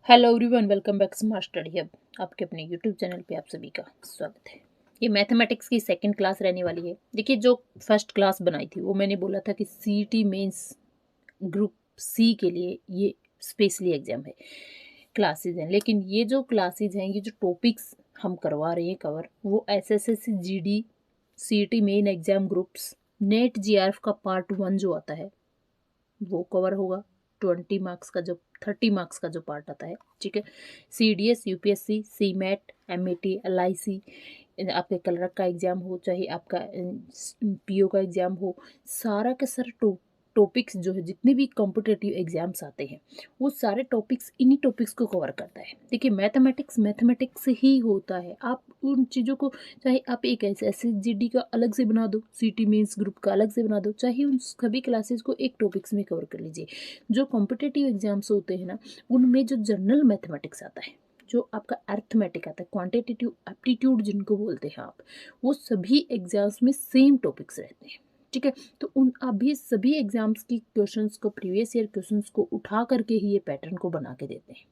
Hello everyone, welcome back smart study hub. आपके अपने YouTube channel पे आप सभी का स्वागत है। ये मैथमेटिक्स की सेकंड क्लास रहने वाली है। देखिए, जो फर्स्ट क्लास बनाई थी वो मैंने बोला था कि सीईटी मेंस ग्रुप सी के लिए ये स्पेशली एग्जाम है, क्लासेस हैं। लेकिन ये जो क्लासेस हैं, ये जो टॉपिक्स हम करवा रहे हैं कवर, वो SSC GD CET main exam groups net GRF का पार्ट 1 जो आता है वो कवर होगा। 30 मार्क्स का जो पार्ट आता है, ठीक है। CDS, UPSC, CMAT, MAT, LIC, आपके कलरक का एग्जाम हो, चाहे आपका पीओ का एग्जाम हो, सारा के सारे टॉपिक्स जो है, जितने भी कॉम्पिटेटिव एग्जाम्स आते हैं वो सारे टॉपिक्स इन्हीं टॉपिक्स को कवर करता है। देखिए, मैथमेटिक्स ही होता है। आप उन चीज़ों को, चाहे आप एक एसएसजीडी का अलग से बना दो, सीटी मेंस ग्रुप का अलग से बना दो, चाहे उन सभी क्लासेस को एक टॉपिक्स में कवर कर लीजिए। जो कॉम्पिटेटिव एग्जाम्स होते हैं ना, उनमें जो जनरल मैथमेटिक्स आता है, जो आपका अर्थमेटिक आता है, क्वांटिटेटिव एप्टीट्यूड जिनको बोलते हैं आप, वो सभी एग्जाम्स में सेम टॉपिक्स रहते हैं, ठीक है। तो उन अभी सभी एग्जाम्स की क्वेश्चंस को, प्रीवियस ईयर क्वेश्चंस को उठा करके ही ये पैटर्न को बना के देते हैं,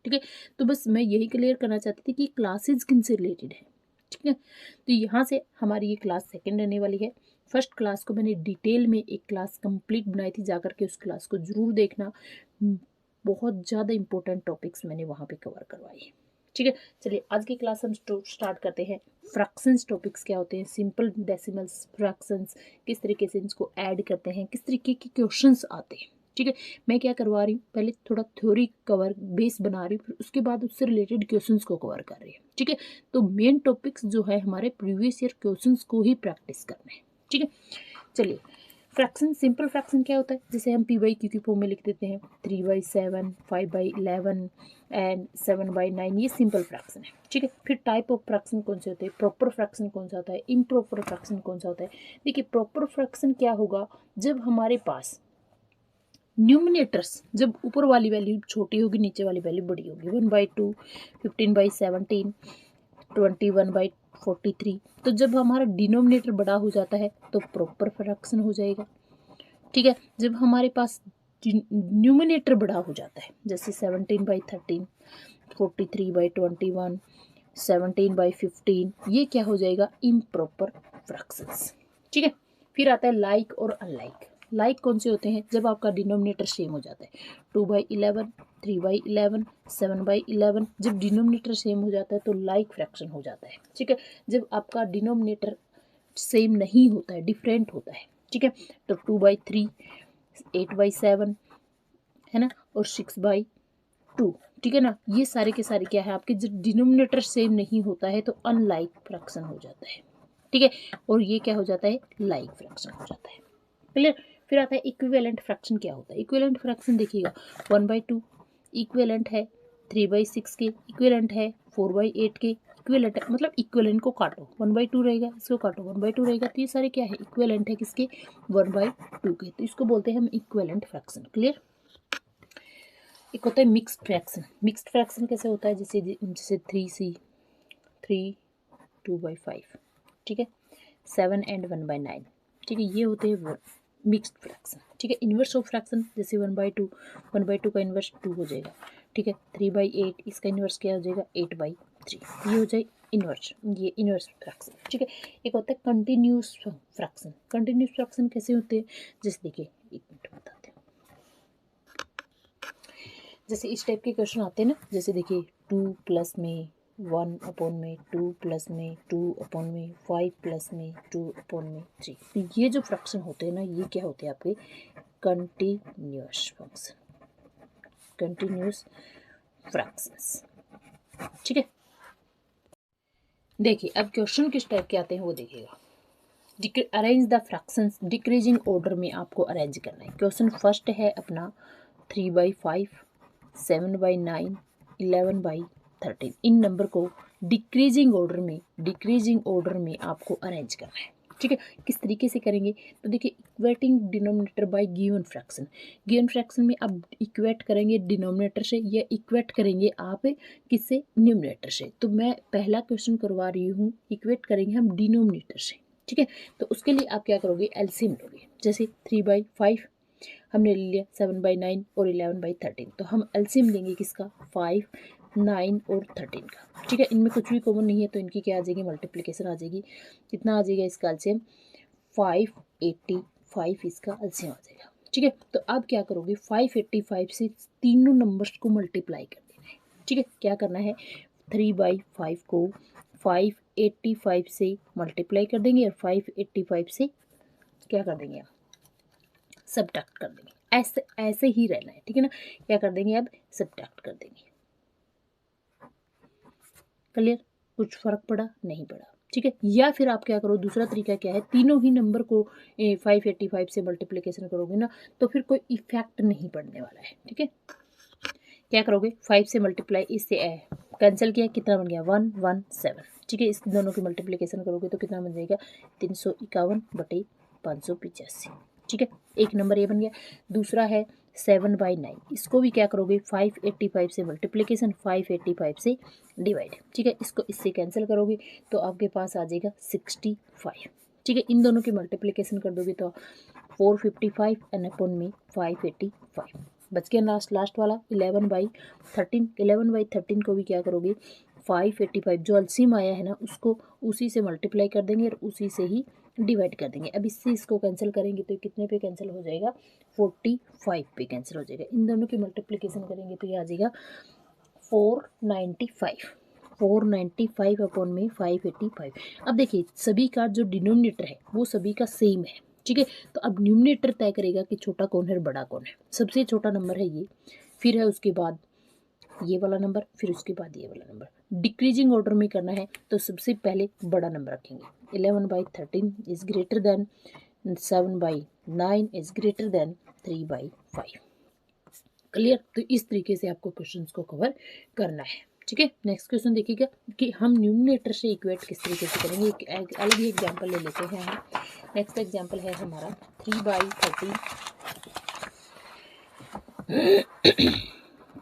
ठीक है। तो बस मैं यही क्लियर करना चाहती थी कि क्लासेज किन से रिलेटेड है, ठीक है। तो यहाँ से हमारी ये क्लास सेकंड रहने वाली है। फर्स्ट क्लास को मैंने डिटेल में एक क्लास कंप्लीट बनाई थी, जाकर के उस क्लास को ज़रूर देखना। बहुत ज़्यादा इंपॉर्टेंट टॉपिक्स मैंने वहाँ पे कवर करवाई है, ठीक है। चलिए, आज की क्लास हम स्टार्ट करते हैं। फ्रैक्शंस टॉपिक्स क्या होते हैं, सिंपल डेसिमल्स, फ्रैक्शंस, किस तरीके से इनको ऐड करते हैं, किस तरीके के क्वेश्चंस आते हैं, ठीक है। मैं क्या करवा रही हूँ, पहले थोड़ा थ्योरी कवर बेस बना रही हूँ, फिर उसके बाद उससे रिलेटेड क्वेश्चंस को कवर कर रही हूँ, ठीक है। तो मेन टॉपिक्स जो है हमारे प्रीवियस ईयर क्वेश्चंस को ही प्रैक्टिस करना है, ठीक है। चलिए, फ्रैक्शन, सिंपल फ्रैक्शन क्या होता है, जैसे हम पी बाई क्यू की फॉर्म में लिख देते हैं 3/7, 5/11 एंड 7/9, ये सिंपल फ्रैक्शन है, ठीक है। फिर टाइप ऑफ फ्रैक्शन कौन से होते हैं, प्रॉपर फ्रैक्शन कौन सा होता है, इम्प्रॉपर फ्रैक्शन कौन सा होता है। देखिए, प्रॉपर फ्रैक्शन क्या होगा, जब हमारे पास न्यूमिनेटर्स, जब ऊपर वाली वैल्यू छोटी होगी, नीचे वाली वैल्यू बड़ी होगी, 1/2, 15/17, 21/43। तो जब हमारा डिनोमिनेटर बड़ा हो जाता है तो प्रॉपर फ्रैक्शन हो जाएगा, ठीक है। जब हमारे पास न्यूमिनेटर बड़ा हो जाता है, जैसे 17/13, 43/21, 17/15, ये क्या हो जाएगा, इम्प्रॉपर फ्रैक्शंस, ठीक है। फिर आता है लाइक और अनलाइक। लाइक कौन से होते हैं, जब आपका डिनोमिनेटर सेम हो जाता है, 2/11, 3/11, 7/11, जब डिनोमिनेटर सेम हो जाता है तो लाइक फ्रैक्शन हो जाता है, ठीक है। जब आपका डिनोमिनेटर सेम नहीं होता है, डिफरेंट होता है, ठीक है, तो 2/3, 8/7 है ना, और 6/2, ठीक है ना। ये सारे के सारे क्या है आपके, जब डिनोमिनेटर सेम नहीं होता है तो अनलाइक फ्रैक्शन हो जाता है, ठीक है। और ये क्या हो जाता है, लाइक फ्रैक्शन हो जाता है, क्लियर। फिर आता है इक्विवेलेंट फ्रैक्शन। क्या होता है इक्विवेलेंट फ्रैक्शन, देखिएगा 1/2 इक्विवेलेंट है, 3/6 के इक्विवेलेंट है, 4/8 के इक्विवेलेंट है। मतलब इक्विवेलेंट को काटो, 1/2 रहेगा, इसको काटो 1/2 रहेगा, तो ये सारे क्या है, इक्विवेलेंट है किसके, 1/2 के। तो इसको बोलते हैं हम इक्विवेलेंट फ्रैक्शन, क्लियर। एक होता है मिक्स्ड फ्रैक्शन। मिक्स्ड फ्रैक्शन कैसे होता है, जैसे जैसे 3C, 3 2/5, ठीक है, 7 एंड 1/9, ठीक है, ये होते हैं मिक्स्ड फ्रैक्शन, ठीक है। इन्वर्स ऑफ फ्रैक्शन, जैसे 1/2, 1/2 का इन्वर्स 2 हो जाएगा, ठीक है। 3/8, इसका इन्वर्स क्या हो जाएगा, 8/3, ये हो जाए इन्वर्स, ये इन्वर्स फ्रैक्शन, ठीक है। एक होता है कंटिन्यूस फ्रैक्शन। कंटिन्यूस फ्रैक्शन कैसे होते हैं, जैसे देखिए, एक मिनट बताते हैं। जैसे इस टाइप के क्वेश्चन आते हैं ना, जैसे देखिए 2 प्लस में 1/में, 2 प्लस में 2/में, 5 प्लस में 2/में 3। तो ये जो फ्रैक्शन होते हैं ना, ये क्या होते हैं आपके कंटिन्यूअस फंक्शन, कंटिन्यूअस फ्रैक्शंस, ठीक है। देखिए, अब क्वेश्चन किस टाइप के आते हैं वो देखिएगा। Arrange the fractions decreasing order में आपको अरेंज करना है। क्वेश्चन फर्स्ट है अपना 3/5, 7/9, 11/13। इन नंबर को डिक्रीजिंग ऑर्डर में आपको अरेंज करना है, ठीक है। किस तरीके से करेंगे, तो देखिए, equating denominator by given fraction. Given fraction में आप इक्वेट करेंगे डिनोमिनेटर से या इक्वेट करेंगे आप किससे, न्यूमिनेटर से। तो मैं पहला क्वेश्चन करवा रही हूँ, इक्वेट करेंगे हम डिनोमिनेटर से, ठीक है। तो उसके लिए आप क्या करोगे, एलसीएम लोगे। जैसे 3/5 हमने ले लिया 7/9 और 11/13। तो हम एलसीएम लेंगे किसका, 5, 9 और 13 का। ठीक है, इनमें कुछ भी कॉमन नहीं है तो इनकी क्या आ जाएगी, मल्टीप्लिकेशन आ जाएगी। कितना आ जाएगा इसका एलसीएम, 585 इसका एलसीएम आ जाएगा। ठीक है, तो अब क्या करोगे, 585 से तीनों नंबर्स को मल्टीप्लाई कर देना है। ठीक है, क्या करना है, 3/5 को 585 से मल्टीप्लाई कर देंगे और 585 से क्या कर देंगे, सब्ट्रैक्ट कर देंगे। ऐसे ऐसे ही रहना है। ठीक है ना, क्या कर देंगे, अब सब्ट्रैक्ट कर देंगे। क्लियर, कुछ फर्क पड़ा, नहीं पड़ा। ठीक है, या फिर आप क्या करो, दूसरा तरीका क्या है, तीनों ही नंबर को 585 से मल्टीप्लिकेशन करोगे ना तो फिर कोई इफेक्ट नहीं पड़ने वाला है। ठीक है, क्या करोगे, 5 से मल्टीप्लाई इससे कैंसिल किया, कितना बन गया, 117। ठीक है, इस दोनों की मल्टीप्लिकेशन करोगे तो कितना बन जाएगा, 351/585। ठीक है, एक नंबर ये बन गया। दूसरा है 7/9, इसको भी क्या करोगे, 585 से मल्टीप्लिकेशन, 585 से डिवाइड। ठीक है, इसको इससे कैंसिल करोगे तो आपके पास आ जाएगा 65। ठीक है, इन दोनों की मल्टीप्लिकेशन कर दोगे तो 455 एन अपॉन में 585 बच गया। लास्ट वाला 11/13। 11/13 को भी क्या करोगे, 585 जो एलसीएम आया है ना उसको उसी से मल्टीप्लाई कर देंगे और उसी से ही डिवाइड कर देंगे। अब इससे इसको कैंसिल करेंगे तो कितने पे कैंसिल हो जाएगा, 45 पे कैंसिल हो जाएगा। इन दोनों की मल्टीप्लिकेशन करेंगे तो ये आ जाएगा 495 अपॉन में 585। अब देखिए सभी का जो डिनोमिनेटर है वो सभी का सेम है। ठीक है, तो अब न्यूमिनेटर तय करेगा कि छोटा कौन है बड़ा कौन है। सबसे छोटा नंबर है ये, फिर है उसके बाद ये वाला नंबर, फिर उसके बाद ये वाला नंबर। डिक्रीजिंग ऑर्डर में करना है तो सबसे पहले बड़ा नंबर रखेंगे। 11/13 is greater than 7/9 is greater than 3/5। Clear, तो इस तरीके से आपको क्वेश्चंस को कवर करना है। ठीक है, नेक्स्ट क्वेश्चन देखिएगा कि हम न्यूमिनेटर से इक्वेट किस तरीके से करेंगे। एक अलग ही एग्जांपल ले लेते हैं हम। नेक्स्ट एग्जांपल है हमारा 3/13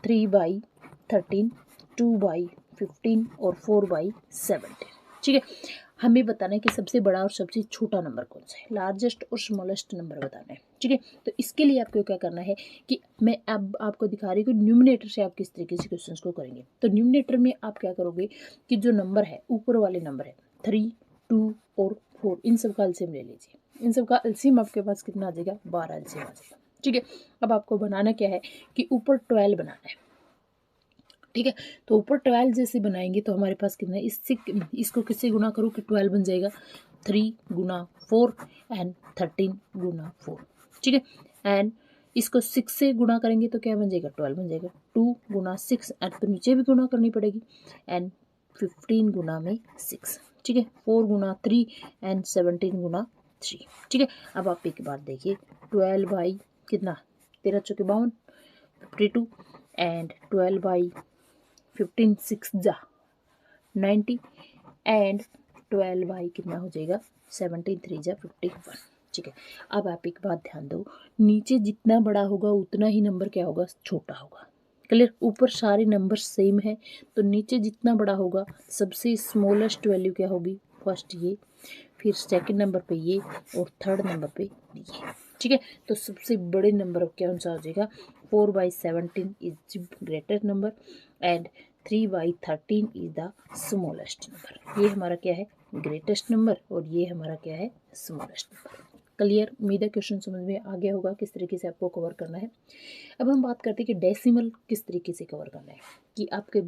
3/13 2/15 और 4/17। ठीक है, हमें बताना है कि सबसे बड़ा और सबसे छोटा नंबर कौन सा है, लार्जेस्ट और स्मॉलेस्ट नंबर बताना है। ठीक है, तो इसके लिए आपको क्या करना है कि मैं अब आपको दिखा रही हूँ कि न्यूमिनेटर से आप किस तरीके से क्वेश्चंस को करेंगे। तो न्यूमिनेटर में आप क्या करोगे कि जो नंबर है ऊपर वाले नंबर है 3, 2 और 4, इन सब का एलसीएम ले लीजिए। इन सब का एलसीएम आपके पास कितना आ जाएगा, 12 एलसीएम आ जाएगा। ठीक है, अब आपको बनाना क्या है कि ऊपर 12 बनाना है। ठीक है, तो ऊपर 12 जैसे बनाएंगे तो हमारे पास कितना है, इसको किससे गुना करो कि 12 बन जाएगा, 3 गुना 4 एंड 13 गुना 4। ठीक है, एंड इसको 6 से गुना करेंगे तो क्या बन जाएगा, 12 बन जाएगा। 2 गुना 6 एंड तो नीचे भी गुना करनी पड़ेगी, एंड 15 गुना में 6। ठीक है, 4 गुना 3 एंड 17 गुना 3। ठीक है, अब आप एक बात देखिए, 12 बाई कितना, 13 चौके 52, 52 एंड 12 बाई 15 6 जा 90 एंड 12 बाई कितना हो जाएगा, 17 3 जा 51। ठीक है, अब आप एक बात ध्यान दो, नीचे जितना बड़ा होगा उतना ही नंबर क्या होगा, छोटा होगा। क्लियर, ऊपर सारे नंबर सेम है तो नीचे जितना बड़ा होगा सबसे स्मॉलेस्ट वैल्यू क्या होगी, फर्स्ट ये, फिर सेकंड नंबर पे ये और थर्ड नंबर पे ये। ठीक है, तो सबसे बड़े नंबर क्या सा हो जाएगा, 4/17 is greater number and 3/13 is the smallest number. ये हमारा क्या है, ग्रेटेस्ट नंबर, और ये हमारा क्या है, स्मॉलेस्ट नंबर। क्लियर, उम्मीद है क्वेश्चन समझ में आ गया होगा किस तरीके से आपको कवर करना है। अब हम बात करते हैं कि डेसिमल किस तरीके से कवर करना है, कि आपके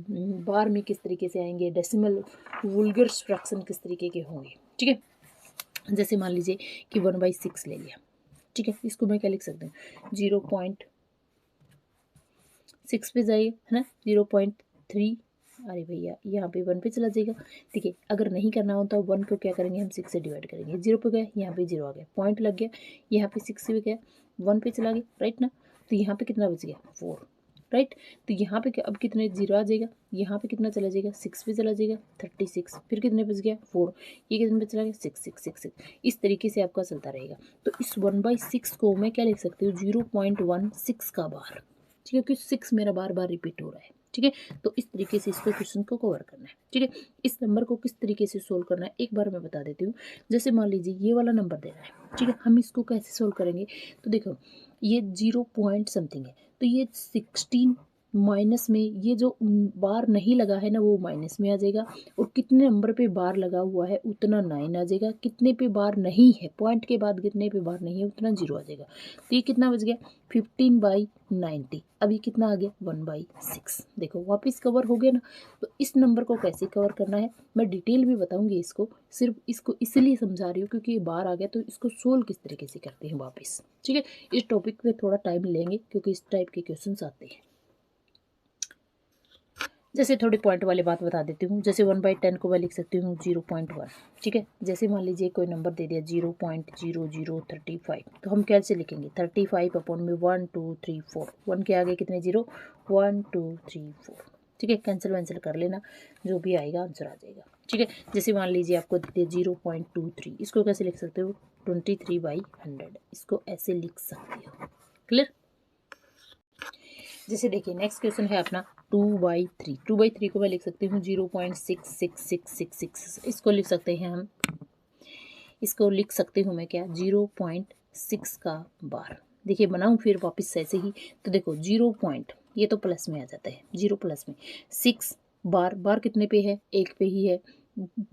बार में किस तरीके से आएंगे, डेसिमल वुल्गर फ्रैक्शन किस तरीके के होंगे। ठीक है, जैसे मान लीजिए कि 1/6 ले लिया। ठीक है, इसको मैं क्या लिख सकती हूँ, 0.6 पे जाइए है ना, 0.3, अरे भैया यहाँ पे 1 पे चला जाएगा। ठीक है, अगर नहीं करना हो तो 1 को क्या करेंगे, हम 6 से डिवाइड करेंगे। 0 पे गया, यहाँ पे 0 आ गया, पॉइंट लग गया, यहाँ पे 6 पे गया, 1 पे चला गया, राइट ना, तो यहाँ पे कितना बच गया, 4, राइट। तो यहाँ पे अब कितने 0 आ जाएगा, यहाँ पे कितना चला जाएगा, 6 पे चला जाएगा, 36, फिर कितने बच गया, 4, ये कितने पे चला गया, 6 6 6 6। इस तरीके से आपका चलता रहेगा। तो इस 1/6 को मैं क्या लिख सकती हूँ, 0.16 का बार। ठीक है, क्योंकि 6 मेरा बार बार रिपीट हो रहा है। ठीक है, तो इस तरीके से इसको क्वेश्चन को कवर करना है। ठीक है, इस नंबर को किस तरीके से सोल्व करना है एक बार मैं बता देती हूँ। जैसे मान लीजिए ये वाला नंबर दे रहा है। ठीक है, हम इसको कैसे सोल्व करेंगे, तो देखो ये 0 पॉइंट समथिंग है, तो ये 16 माइनस में ये जो बार नहीं लगा है ना वो माइनस में आ जाएगा, और कितने नंबर पे बार लगा हुआ है उतना 9 आ जाएगा, कितने पे बार नहीं है पॉइंट के बाद कितने पे बार नहीं है उतना 0 आ जाएगा। तो ये कितना बच गया 15/90। अब ये कितना आ गया 1/6। देखो वापस कवर हो गया ना। तो इस नंबर को कैसे कवर करना है मैं डिटेल भी बताऊंगी इसको, सिर्फ इसको इसलिए समझा रही हूँ क्योंकि ये बार आ गया तो इसको सोल्व किस तरीके से करते हैं वापस। ठीक है, इस टॉपिक पे थोड़ा टाइम लेंगे क्योंकि इस टाइप के क्वेश्चन आते हैं। जैसे थोड़ी पॉइंट वाली बात बता देती हूँ। जैसे 1/10 को मैं लिख सकती हूँ 0.1। ठीक है, जैसे मान लीजिए कोई नंबर दे दिया 0.0035, तो हम कैसे लिखेंगे 35 अपॉन में 1 2 3 4, 1 के आगे कितने 0 1 2 3 4। ठीक है, कैंसिल वैंसिल कर लेना, जो भी आएगा आंसर आ जाएगा। ठीक है, जैसे मान लीजिए आपको दे दिया 0.23, इसको कैसे लिख सकते हो 23/100, इसको ऐसे लिख सकते हो। क्लियर। जैसे देखिए नेक्स्ट क्वेश्चन है अपना 2/3। 2/3 को मैं लिख सकती हूँ 0.66666, इसको लिख सकते हैं हम, इसको लिख सकती हूँ मैं क्या 0.6 का बार। देखिए बनाऊँ फिर वापस ऐसे ही, तो देखो 0 पॉइंट, ये तो प्लस में आ जाता है 0 प्लस में 6 बार, बार कितने पे है 1 पे ही है,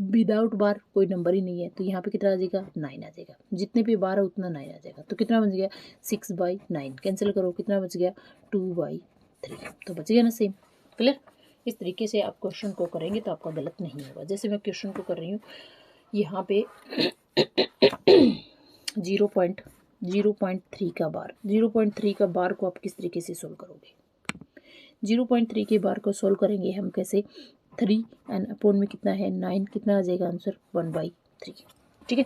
विदाउट बार कोई नंबर ही नहीं है, तो यहाँ पे कितना आ जाएगा 9 आ जाएगा, जितने पे बार है उतना 9 आ जाएगा। तो कितना बच गया 6/9, कैंसिल करो कितना बच गया 2/3, तो बच गया ना सेम। क्लियर। इस तरीके से आप क्वेश्चन को करेंगे तो आपका गलत नहीं होगा। जैसे मैं क्वेश्चन को कर रही हूँ यहाँ पे 0.3 का बार, 0.3 का बार को आप किस तरीके से सोल्व करोगे। 0.3 के बार को सोल्व करेंगे हम कैसे 3 एंड अपॉन में कितना है 9, कितना आ जाएगा आंसर 1/3। ठीक है,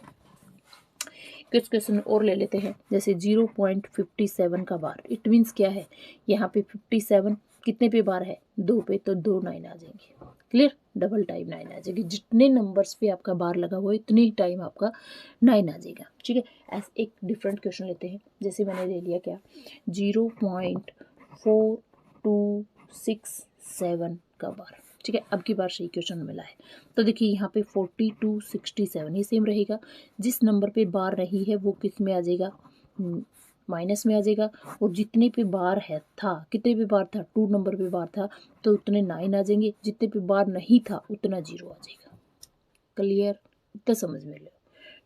कुछ क्वेश्चन और ले लेते हैं। जैसे 0.57 का बार, इट मीन्स क्या है यहाँ पे 57 कितने पे बार है 2 पे, तो 2 9 आ जाएंगे। क्लियर, डबल टाइम 9 आ जाएगी, जितने नंबर्स पे आपका बार लगा हुआ है इतने ही टाइम आपका 9 आ जाएगा। ठीक है, ऐसे एक डिफरेंट क्वेश्चन लेते हैं। जैसे मैंने ले लिया क्या 0.4267 का बार। ठीक है, अब की बार सही क्वेश्चन मिला है, तो देखिए यहाँ पे 4267 ये सेम रहेगा, जिस नंबर पे बार नहीं है वो किस में आ जाएगा माइनस में आ जाएगा, और जितने पे बार है था, कितने पे बार था 2 नंबर पे बार था तो उतने 9 आ जाएंगे, जितने पे बार नहीं था उतना 0 आ जाएगा। क्लियर, इतना समझ में लो।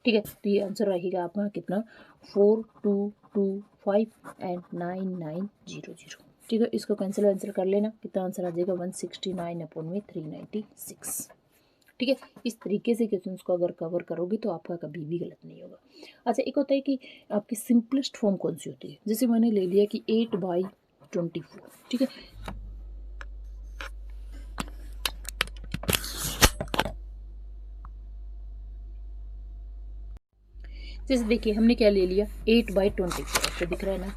ठीक है, तो ये आंसर रहेगा आपका कितना 4225 एंड 9900। ठीक है, इसको कैंसिल वैंसिल कर लेना, कितना आंसर आ जाएगा 169 अपॉन में 396। ठीक है, इस तरीके से क्वेश्चंस को अगर कवर करोगे तो आपका कभी भी गलत नहीं होगा। अच्छा, एक होता है कि आपकी सिंपलेस्ट फॉर्म कौन सी होती है। जैसे मैंने ले लिया कि 8/24। ठीक है, जैसे देखिए हमने क्या ले लिया 8/24, आपको दिख रहा है ना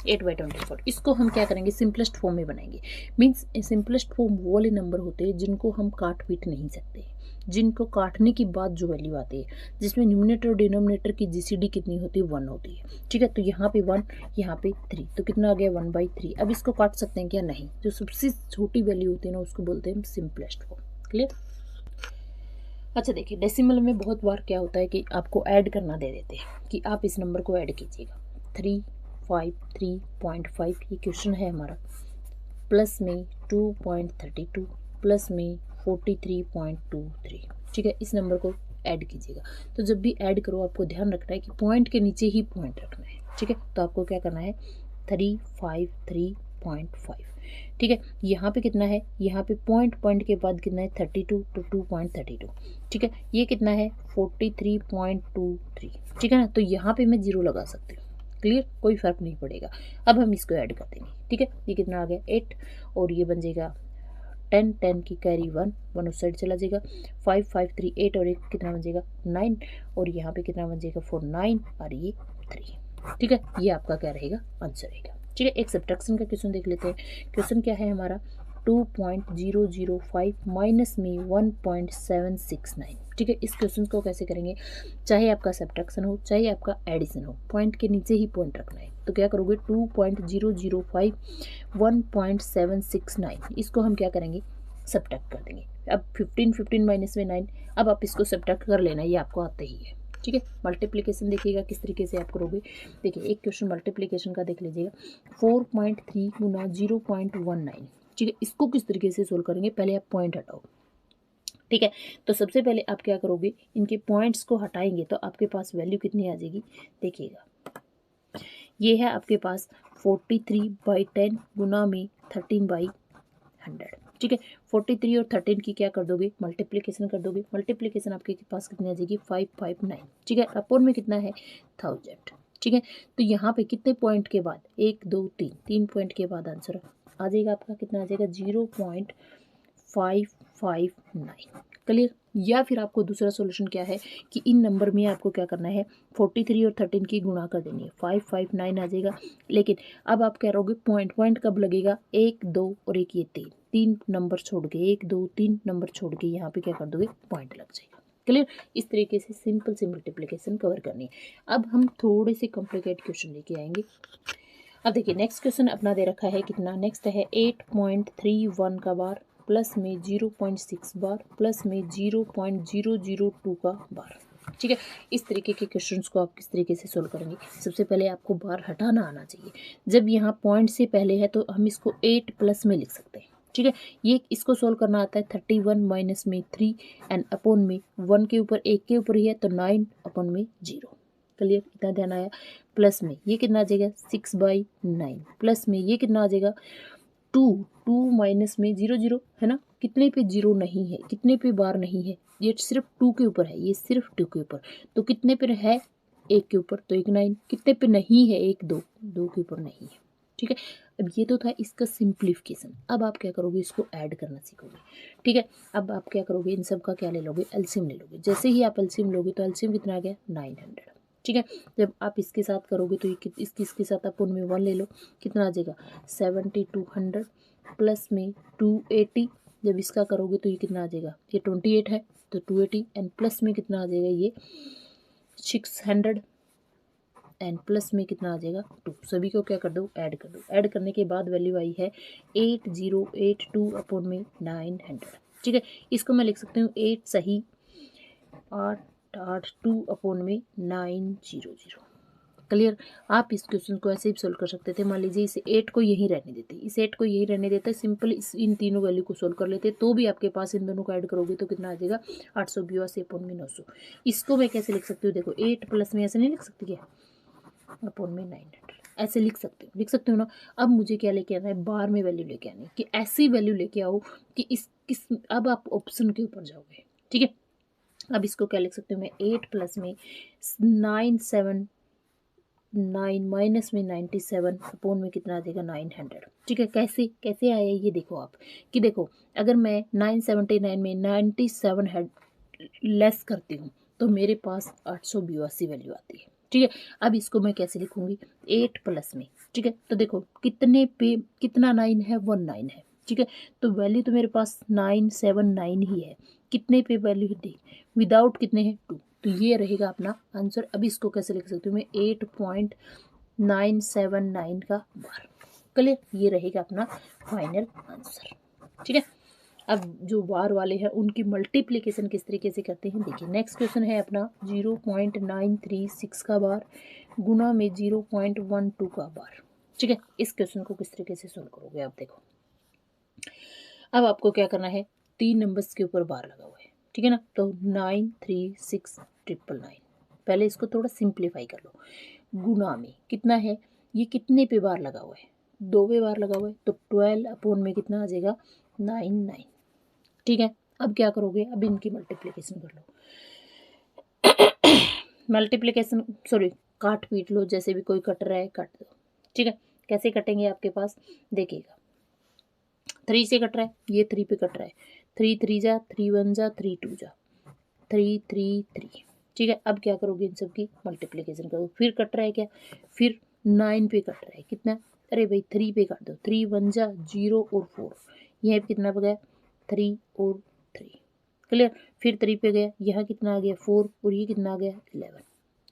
8/24, इसको हम क्या करेंगे सिंपलेस्ट फॉर्म में बनाएंगे। मीन्स सिंपलेस्ट फॉर्म वो वाले नंबर होते हैं जिनको हम काट पीट नहीं सकते, जिनको काटने की बाद जो वैल्यू आती है, जिसमें न्यूमरेटर और डिनोमिनेटर की जीसीडी कितनी होती है 1 होती है। ठीक है, तो यहाँ पे 1 यहाँ पे 3, तो कितना आ गया 1/3। अब इसको काट सकते हैं क्या, नहीं, जो सबसे छोटी वैल्यू होती है ना उसको बोलते हैं हम सिंपलेस्ट फॉर्म। क्लियर। अच्छा देखिए डेसिमल में बहुत बार क्या होता है कि आपको ऐड करना दे देते हैं कि आप इस नंबर को ऐड कीजिएगा 353.5, ये क्वेश्चन है हमारा, प्लस में 2.32 प्लस में 43.23। ठीक है, इस नंबर को ऐड कीजिएगा। तो जब भी ऐड करो आपको ध्यान रखना है कि पॉइंट के नीचे ही पॉइंट रखना है। ठीक है, तो आपको क्या करना है 353.5। ठीक है, यहाँ पे कितना है, यहाँ पे पॉइंट के बाद कितना है 32 तो 2.32। ठीक है, ये कितना है 43.23। ठीक है ना, तो यहाँ पे मैं 0 लगा सकती हूँ। क्लियर, कोई फर्क नहीं पड़ेगा। अब हम इसको ऐड कर देंगे। ठीक है, ये कितना आ गया 8, और ये बन जाएगा 10, 10 की कैरी 1 उस साइड चला जाएगा, 5 5 3 8, और एक कितना बन जाएगा 9, और यहाँ पे कितना बन जाएगा 4 9, और ये 3। ठीक है, ये आपका क्या रहेगा आंसर रहेगा। ठीक है, एक सब्ट्रैक्शन का क्वेश्चन देख लेते हैं। क्वेश्चन क्या है हमारा 2.005 माइनस में 1.769। ठीक है, इस क्वेश्चन को कैसे करेंगे, चाहे आपका सब्ट्रैक्शन हो चाहे आपका एडिशन हो, पॉइंट के नीचे ही पॉइंट रखना है। तो क्या करोगे 2.005 1.769, इसको हम क्या करेंगे सब्ट्रैक्ट कर देंगे। अब 15 15 माइनस में 9, अब आप इसको सब्ट्रैक्ट कर लेना, ये आपको आता ही है। ठीक है। मल्टीप्लिकेशन देखिएगा किस तरीके से आप करोगे। देखिए एक क्वेश्चन मल्टीप्लिकेशन का देख लीजिएगा, 4.3 गुना 0.19, ठीक है। इसको किस तरीके से सोल्व करेंगे, पहले आप पॉइंट हटाओ, ठीक है। तो सबसे पहले आप क्या करोगे, इनके पॉइंट्स को हटाएंगे तो आपके पास वैल्यू कितनी आ जाएगी, देखिएगा ये है आपके पास 43/10 गुना में 13/100, ठीक है। 43 और 13 की क्या कर दोगे, मल्टीप्लिकेशन कर दोगे। मल्टीप्लिकेशन आपके पास कितनी आ जाएगी, 559, ठीक है। अपोन में कितना है, 1000, ठीक है। तो यहाँ पे कितने पॉइंट के बाद, 1 2 3, 3 पॉइंट के बाद आंसर आ जाएगा आपका, कितना आ जाएगा, 0.559, क्लियर। या फिर आपको दूसरा सॉल्यूशन क्या है कि इन नंबर में आपको क्या करना है, 43 और 13 की गुणा कर देनी है, 559 आ जाएगा। लेकिन अब आप कह रहोगे पॉइंट, पॉइंट कब लगेगा, 1 2 और एक ये 3, 3 नंबर छोड़ के, 1 2 3 नंबर छोड़ के यहाँ पे क्या कर दोगे, पॉइंट लग जाएगा, क्लियर। इस तरीके से सिंपल सी मल्टीप्लिकेशन कवर करनी है। अब हम थोड़े से कॉम्प्लिकेट क्वेश्चन लेके आएंगे। अब देखिए नेक्स्ट क्वेश्चन अपना दे रखा है कितना, नेक्स्ट है 8.31 का बार प्लस में 0.6 बार प्लस में 0.002 का बार, ठीक है। इस तरीके के क्वेश्चंस को आप किस तरीके से सोल्व करेंगे, सबसे पहले आपको बार हटाना आना चाहिए। जब यहाँ पॉइंट से पहले है तो हम इसको 8 प्लस में लिख सकते हैं, ठीक है। ये इसको सोल्व करना आता है, 31 माइनस में 3 एंड अपॉन में 1 के ऊपर, 1 के ऊपर ही है तो 9 अपॉन में 0, क्लियर, इतना ध्यान आया। प्लस में ये कितना आ जाएगा, 6/9 प्लस में ये कितना आ जाएगा, 2 माइनस में 0 0 है ना, कितने पे 0 नहीं है, कितने पे बार नहीं है, ये सिर्फ 2 के ऊपर है, ये सिर्फ 2 के ऊपर, तो कितने पे है, 1 के ऊपर, तो 1 9, कितने पे नहीं है, 1 2, 2 के ऊपर नहीं है, ठीक है। अब ये तो था इसका सिंप्लीफिकेशन। अब आप क्या करोगे, इसको ऐड करना सीखोगे, ठीक है। अब आप क्या करोगे, इन सब का क्या ले लोगे, एलसीएम ले लोगे। जैसे ही आप एलसीएम लोगे तो एलसीएम कितना आ गया, 900, ठीक है। जब आप इसके साथ करोगे तो ये इसके साथ आप उनमें 1 ले लो, कितना आ जाएगा, 7200 प्लस में 280, जब इसका करोगे तो ये कितना आ जाएगा, ये 28 है तो 280 एंड प्लस में कितना आ जाएगा, ये 600 एंड प्लस में कितना आ जाएगा, 2। सभी को क्या कर दो, ऐड कर दो। ऐड करने के बाद वैल्यू आई है 8082 अपॉन में 900, ठीक है। इसको मैं लिख सकती हूँ 8 सही 882 अपॉन में 900, क्लियर। आप इस क्वेश्चन को ऐसे भी सोल्व कर सकते थे, मान लीजिए इस 8 को यहीं रहने देते, इस 8 को यहीं रहने देते, सिंपल इन तीनों वैल्यू को सोल्व कर लेते, तो भी आपके पास इन दोनों को ऐड करोगे तो कितना आ जाएगा, 882 अपॉन में 900। इसको मैं कैसे लिख सकती हूँ, देखो 8 प्लस में ऐसे नहीं लिख सकती क्या, अपॉन में 900, ऐसे लिख सकते हो ना। अब मुझे क्या लेके आना है, बार में वैल्यू लेके आनी है, कि ऐसी वैल्यू लेके आओ कि अब आप ऑप्शन के ऊपर जाओगे, ठीक है। अब इसको क्या लिख सकते हो मैं, 8 प्लस में 9 माइनस में 97 अपॉन में कितना आ जाएगा, 900, ठीक है। कैसे कैसे आया ये देखो आप, कि देखो अगर मैं 979 में 97 लेस करती हूँ तो मेरे पास 882 वैल्यू आती है, ठीक है। अब इसको मैं कैसे लिखूंगी, 8 प्लस में, ठीक है। तो देखो कितने पे कितना 9 है, 1 9 है, ठीक है। तो वैल्यू तो मेरे पास 979 ही है, कितने पे वैल्यू है, विदाउट कितने हैं, 2, तो ये रहेगा अपना आंसर। अब इसको कैसे लिख सकती हूँ मैं, 8.979 का बार, क्लियर, ये रहेगा अपना फाइनल आंसर, ठीक है। अब जो बार वाले हैं उनकी मल्टीप्लिकेशन किस तरीके से करते हैं, देखिए नेक्स्ट क्वेश्चन है अपना 0.936 का बार गुना में 0.12 का बार, ठीक है। इस क्वेश्चन को किस तरीके से सोल्व करोगे आप देखो। अब आपको क्या करना है, 3 नंबर्स के ऊपर बार लगा हुआ है, ठीक है ना, तो 93699, पहले इसको थोड़ा सिंप्लीफाई कर लो। गुना में कितना है, ये कितने पे बार लगा हुआ है, 2 पे बार लगा हुआ है, तो 12 अपॉन में कितना आ जाएगा, 99, ठीक है। अब क्या करोगे, अब इनकी मल्टीप्लिकेशन कर लो, मल्टीप्लिकेशन सॉरी काट पीट लो, जैसे भी कोई कट रहा है काट दो, ठीक है। कैसे कटेंगे आपके पास देखिएगा, 3 से कट रहा है, ये 3 पे कट रहा है, 3 3 जा 3 1 जा 3 2 जा 3 3 3, ठीक है। अब क्या करोगे, इन सब की मल्टीप्लिकेशन करो, फिर कट रहा है क्या, फिर 9 पे कट रहा है, कितना, अरे भाई 3 पे काट दो, 3 1 जा 0 और 4, यहाँ पे कितना बचा, 3 और 3, क्लियर। फिर 3 पे गया, यहाँ कितना आ गया, 4 और ये कितना आ गया, 11,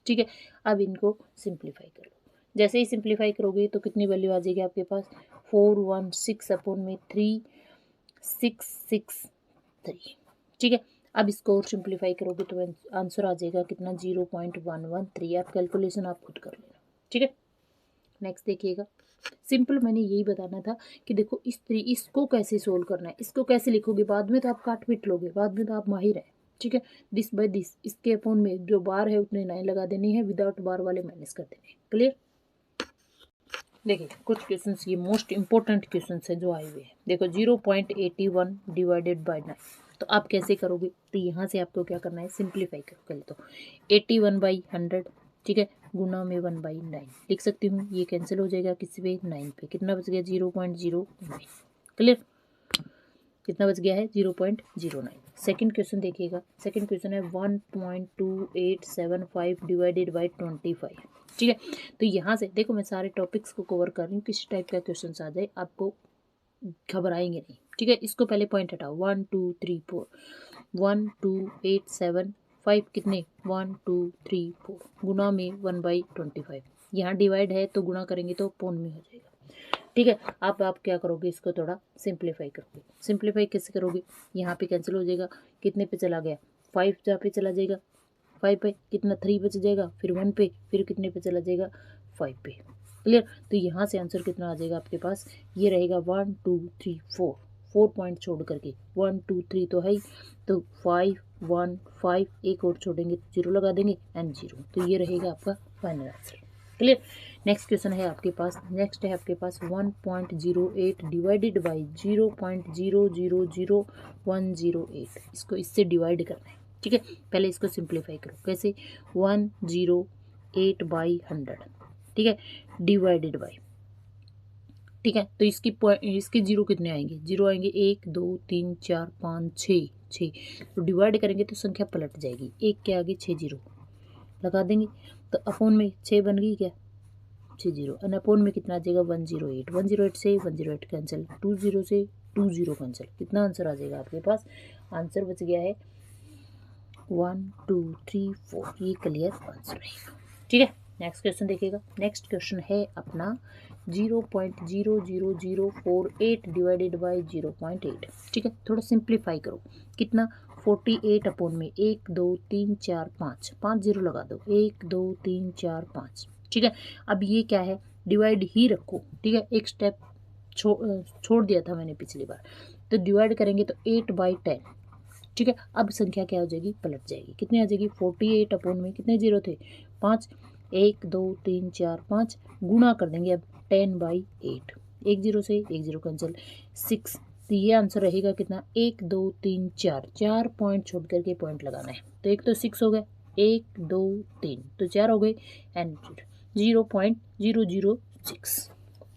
ठीक है। अब इनको सिंप्लीफाई कर लो, जैसे ही सिंप्लीफाई करोगे तो कितनी वैल्यू आ जाएगी आपके पास, 416 अपॉन में 3663, ठीक है। अब इसको और सिंप्लीफाई करोगे तो आंसर आ जाएगा कितना 0.113। आप कैलकुलेशन आप खुद कर लेना, ठीक है। नेक्स्ट देखिएगा, सिंपल मैंने यही बताना था कि देखो इसको कैसे सोल्व करना है, इसको कैसे लिखोगे, बाद में तो आप काट पीट लोगे, बाद में तो आप माहिर है, ठीक है। दिस बाय दिस, इसके अपोन में जो बार है उतने 9 लगा देनी है, विदाउट बार वाले माइनस कर देने, क्लियर। देखिए कुछ क्वेश्चंस ये मोस्ट इंपॉर्टेंट क्वेश्चंस है जो आए हुए हैं। देखो 0.81 डिवाइडेड बाय 9, तो आप कैसे करोगे, तो यहाँ से आपको क्या करना है, सिंप्लीफाई करो पहले तो 81/100, ठीक है, गुना में 1/9 लिख सकती हूँ, ये कैंसिल हो जाएगा किसी पे 9 पे, कितना बच गया 0.09, क्लियर। कितना बच गया है 0.09। सेकंड क्वेश्चन देखिएगा, सेकंड क्वेश्चन है 1.2875 डिवाइडेड बाई 25, ठीक है। तो यहाँ से देखो मैं सारे टॉपिक्स को कवर कर रही हूँ, किसी टाइप का क्वेश्चन आ जाए आपको घबराएंगे नहीं, ठीक है। इसको पहले पॉइंट हटाओ, 1 2 3 4, 1 2 8 7 5 कितने 1 2 3 4 गुना में 1/25, यहाँ डिवाइड है तो गुना करेंगे तो पोन में हो जाएगा, ठीक है। आप क्या करोगे, इसको थोड़ा सिंप्लीफाई करोगे। सिंप्लीफाई कैसे करोगे, यहाँ पे कैंसिल हो जाएगा, कितने पे चला गया 5 जहाँ पे चला जाएगा 5 पे, कितना 3 बच जाएगा, फिर 1 पे, फिर कितने पे चला जाएगा 5 पे, क्लियर। तो यहाँ से आंसर कितना आ जाएगा आपके पास, ये रहेगा 1 2 3 4 पॉइंट छोड़ करके 1 2 3 तो है ही, तो 5 1 5 एक और छोड़ेंगे तो 0 लगा देंगे एंड 0, तो ये रहेगा आपका final answer, clear. Next question है आपके पास, नेक्स्ट है आपके पास 1.08 डिवाइडेड बाई 0.000108, इसको इससे डिवाइड करना है, ठीक है। पहले इसको सिंप्लीफाई करो, कैसे 108/100, ठीक है, डिवाइडेड बाई, ठीक है। तो इसके जीरो कितने आएंगे, जीरो आएंगे 1 2 3 4 5 6, तो डिवाइड करेंगे तो संख्या पलट जाएगी, एक के आगे 6 जीरो लगा देंगे, तो अपोन में 6 बन गई क्या 6 जीरो, एंड अपोन में कितना आ जाएगा 108 से 108 कैंसिल, 20 से 20 कैंसिल, कितना आंसर आ जाएगा आपके पास, आंसर बच गया है 1 2 3 4, ये क्लियर आंसर रहेगा, ठीक है। नेक्स्ट क्वेश्चन देखिएगा, नेक्स्ट क्वेश्चन है अपना 0.00048 डिवाइडेड बाई 0.8, ठीक है। थोड़ा सिंप्लीफाई करो, कितना 48 अपोन में 1 2 3 4 5 जीरो लगा दो, 1 2 3 4 5, ठीक है। अब ये क्या है, डिवाइड ही रखो, ठीक है, एक स्टेप छोड़ दिया था मैंने पिछली बार, तो डिवाइड करेंगे तो 8/10, ठीक है। अब संख्या क्या हो जाएगी, पलट जाएगी, कितनी आ जाएगी 48 अपोन में कितने जीरो थे 5, 1 2 3 4 5 गुना कर देंगे अब 10/8, एक जीरो से एक जीरो कैंसिल 6, तो ये आंसर रहेगा कितना 1 2 3 4 पॉइंट छोड़ करके पॉइंट लगाना है, तो एक तो 6 हो गया, 1 2 3 तो 4 हो गए एंड 0.006,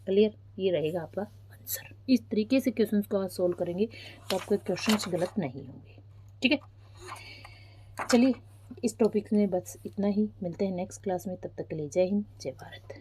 क्लियर। ये रहेगा आपका आंसर। इस तरीके से क्वेश्चंस को आप सोल्व करेंगे तो आपके क्वेश्चंस गलत नहीं होंगे, ठीक है। चलिए इस टॉपिक में बस इतना ही, मिलते हैं नेक्स्ट क्लास में, तब तक के लिए जय हिंद जय भारत।